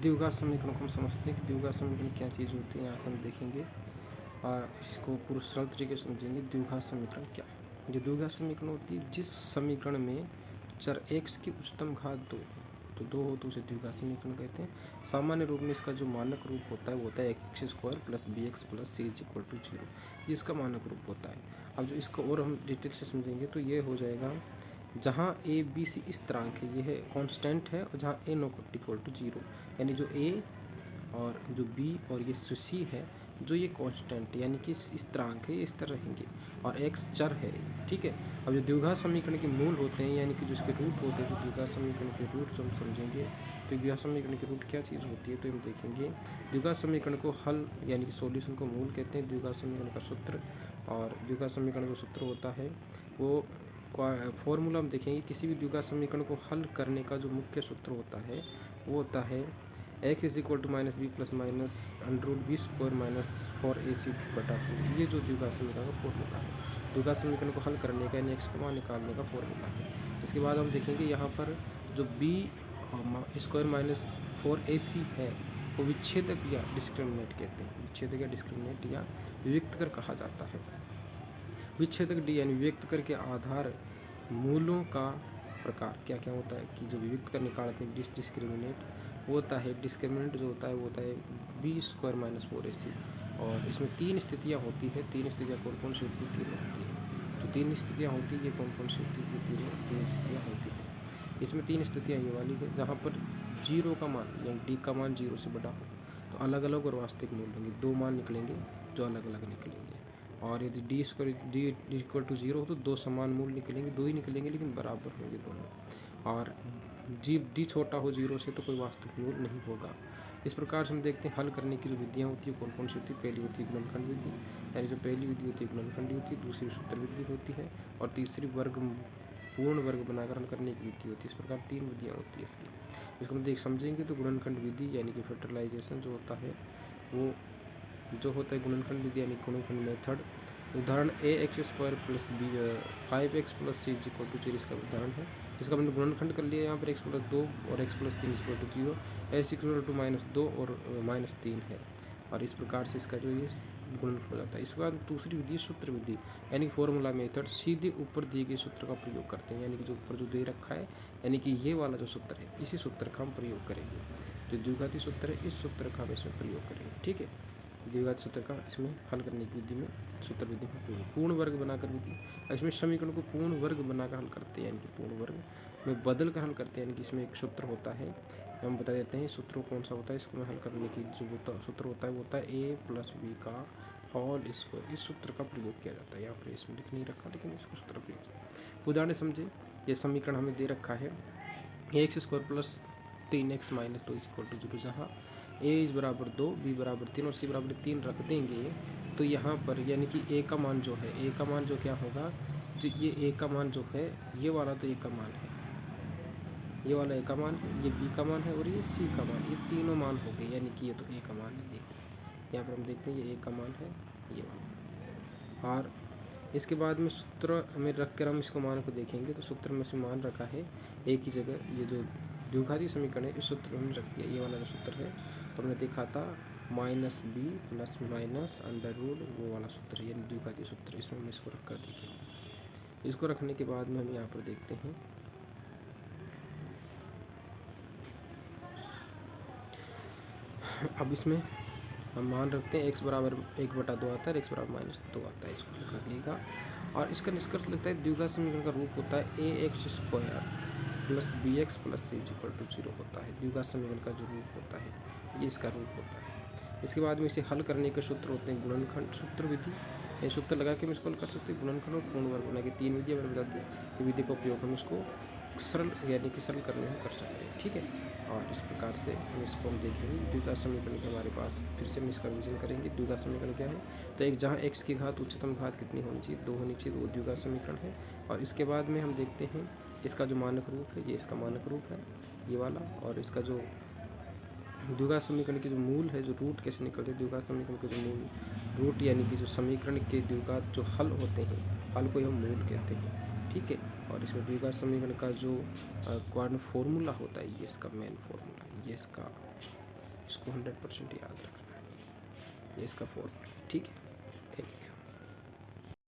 द्विघात समीकरण को हम समझते हैं कि द्विघात समीकरण क्या चीज़ होती है। यहाँ से हम देखेंगे और इसको पूरे सरल तरीके से समझेंगे। द्विघात समीकरण क्या है? जो द्विघात समीकरण होती है, जिस समीकरण में चर x की उच्चतम घात 2 तो 2 हो तो उसे द्विघात समीकरण कहते हैं। सामान्य रूप में इसका जो मानक रूप होता है वो होता है x square plus B x plus C is equal to 0। ये इसका मानक रूप होता है। अब जो इसको और हम डिटेल से समझेंगे तो ये हो जाएगा, जहाँ ए बी सी इस तरह के ये है कांस्टेंट है, और जहाँ ए नॉट इक्वल टू 0, यानी जो ए और जो बी और ये सी है जो ये कांस्टेंट यानी कि इस तरह के इस तरह रहेंगे, और एक्स चर है। ठीक है। अब जो द्विघात समीकरण के मूल होते हैं यानी कि जो इसके रूट होते हैं, तो द्विघात समीकरण के रूट जो हम समझेंगे, तो द्विघात समीकरण के रूट क्या चीज़ होती है तो हम देखेंगे। द्विघात समीकरण को हल यानी कि सॉल्यूशन को मूल कहते हैं। द्विघात समीकरण का सूत्र, और द्विघात समीकरण का सूत्र होता है वो फॉर्मूला हम देखेंगे। किसी भी द्विघात समीकरण को हल करने का जो मुख्य सूत्र होता है वो होता है x is equal to minus b plus minus under b square minus 4ac बटा 2। ये जो द्विघात समीकरण का फॉर्मूला है, द्विघात समीकरण को हल करने का यानी एक्स को मान निकालने का फॉर्मूला है। इसके बाद हम देखेंगे यहाँ पर जो बी स्क्वायर माइनस 4ac है वो विच्छेदक या डिस्क्रिमिनेंट कहते हैं। विच्छेदक या डिस्क्रिमिनेंट या विविक्त कर कहा जाता है। विच्छेदक डी यानी विविक्त कर के आधार मूलों का प्रकार क्या क्या होता है कि जो विविक्त कर निकालते हैं डिस्क्रिमिनेंट वो होता है। डिस्क्रिमिनेंट जो होता है वो होता है बी स्क्वायर माइनस 4ac, और इसमें 3 स्थितियाँ होती है। 3 स्थितियाँ कौन कौन सी होती है? 3 होती है। तो 3 स्थितियाँ होती है, कौन कौन सी होती है? 3 स्थितियाँ होती है। इसमें 3 स्थितियाँ ये वाली है, जहाँ पर 0 का मान यानी डी का मान 0 से बड़ा हो तो अलग अलग और वास्तविक मूल होंगे। 2 मान निकलेंगे जो अलग अलग निकलेंगे, और यदि d square d equal to 0 हो तो 2 समान मूल निकलेंगे। 2 ही निकलेंगे लेकिन बराबर होंगे दोनों, और डी छोटा हो 0 से तो कोई वास्तविक मूल नहीं होगा। इस प्रकार से हम देखते हैं हल करने की जो विधियाँ होती है कौन कौन सी होती है। पहली होती है गुणनखंड विधि, यानी जो पहली विधि होती है गुणनखंड होती है। दूसरी सूत्र विधि होती है, और तीसरी पूर्ण वर्ग बनाकर हल करने की विधि होती है। इस प्रकार 3 विधियाँ होती है इसकी। इसको हम समझेंगे तो गुणनखंड विधि यानी कि फैक्टराइजेशन जो होता है वो जो होता है गुणनखंड विधि यानी गुणनखंड मेथड। उदाहरण A X square plus B 5x plus C is equal to 0 इसका उदाहरण है। इसका हमने गुणनखंड कर लिया। यहाँ पर x प्लस 2 और x plus 3 equal to 0, s equal to minus 2 और माइनस 3 है, और इस प्रकार से इसका जो ये गुणनखंड हो जाता है। इसके बाद दूसरी विधि सूत्र विधि यानी फॉर्मूला मेथड। सीधे ऊपर दिए गए सूत्र का प्रयोग करते हैं, यानी कि जो ऊपर जो दे रखा है यानी कि ये वाला जो सूत्र है इसी सूत्र का हम प्रयोग करेंगे। जो द्विघाती सूत्र है इस सूत्र का हम इसमें प्रयोग करेंगे। ठीक है। द्विघात सूत्र का इसमें हल करने की विधि में सूत्र विधि में प्रयोग। पूर्ण वर्ग बनाकर विधि, इसमें समीकरण को पूर्ण वर्ग बनाकर हल करते हैं, यानी कि पूर्ण वर्ग में बदल कर हल करते हैं। यानी कि इसमें एक सूत्र होता है, हम बता देते हैं सूत्र कौन सा होता है। इसको हल करने की जो सूत्र होता है वो होता है ए प्लस बी का होल स्क्वायर। इस सूत्र का प्रयोग किया जाता है। यहाँ पर इसमें लिख नहीं रखा लेकिन इसको सूत्र प्रयोग किया। उदाहरण समझे, ये समीकरण हमें दे रखा है x square plus 3x minus 2 equal to 0, जहाँ ए इज बराबर 2, बी बराबर 3 और सी बराबर 3 रख देंगे तो यहाँ पर यानी कि ए का मान जो है, ए का मान जो क्या होगा, जो ये ए का मान जो है ये वाला तो ए का मान है, ये वाला ए का मान है, ये बी का मान है और ये सी का मान, ये तीनों मान हो गए। यानी कि ये तो ए का मान है। देखो यहाँ पर हम देखते हैं ये ए का मान है ये वाला, और इसके बाद में सूत्र में रख कर हम इसको मान को देखेंगे तो सूत्र में से मान रखा है ए की जगह ये जो द्विघाती समीकरण है इस सूत्र में हमने रख दिया। ये वाला जो सूत्र है तो हमने देखा था minus b plus minus under root वो वाला सूत्र, यानी द्विघाती सूत्र। इसमें हम इसको रख कर देखेंगे। इसको रखने के बाद में हम यहाँ पर देखते हैं अब इसमें हम मान रखते हैं x बराबर 1/2 आता है, x बराबर -2 आता है। इसको कर लिएगा, और इसका निष्कर्ष लगता है द्विघात समीकरण का रूप होता है A X square plus B x plus C equal to 0 होता है। द्विघात समीकरण का जो रूप होता है ये इसका रूप होता है। इसके बाद में इसे हल करने के सूत्र होते हैं गुणनखंड सूत्र विधि। ये सूत्र लगा के हम इसको हल कर सकते हैं। गुणनखंड और पूर्ण वर्ग बना के 3 विधि मैंने बता दी। ये विधि का उपयोग हम इसको सरल यानी कि सरल करने में कर सकते हैं। ठीक है, और इस प्रकार से हम इसको हम देखेंगे। द्विघात समीकरण के हमारे पास फिर से हम इसका विभाजन करेंगे। द्विघात समीकरण क्या है, तो एक जहाँ x की घात उच्चतम घात कितनी होनी चाहिए, 2 होनी चाहिए, वो द्विघात समीकरण है। और इसके बाद में हम देखते हैं इसका जो मानक रूप है, ये इसका मानक रूप है ये वाला, और इसका जो द्विघात समीकरण के जो मूल है, जो रूट कैसे निकलते हैं, द्विघात समीकरण के जो मूल रूट यानी कि जो समीकरण के द्विघात जो हल होते हैं, हल को हम मूल कहते हैं। ठीक है, और इसमें द्विघात समीकरण का जो क्वाड्रेटिक फॉर्मूला होता है ये इसका मेन फॉर्मूला, ये इसका इसको 100% याद रखना है। ये इसका फॉर्मूला है, ठीक है।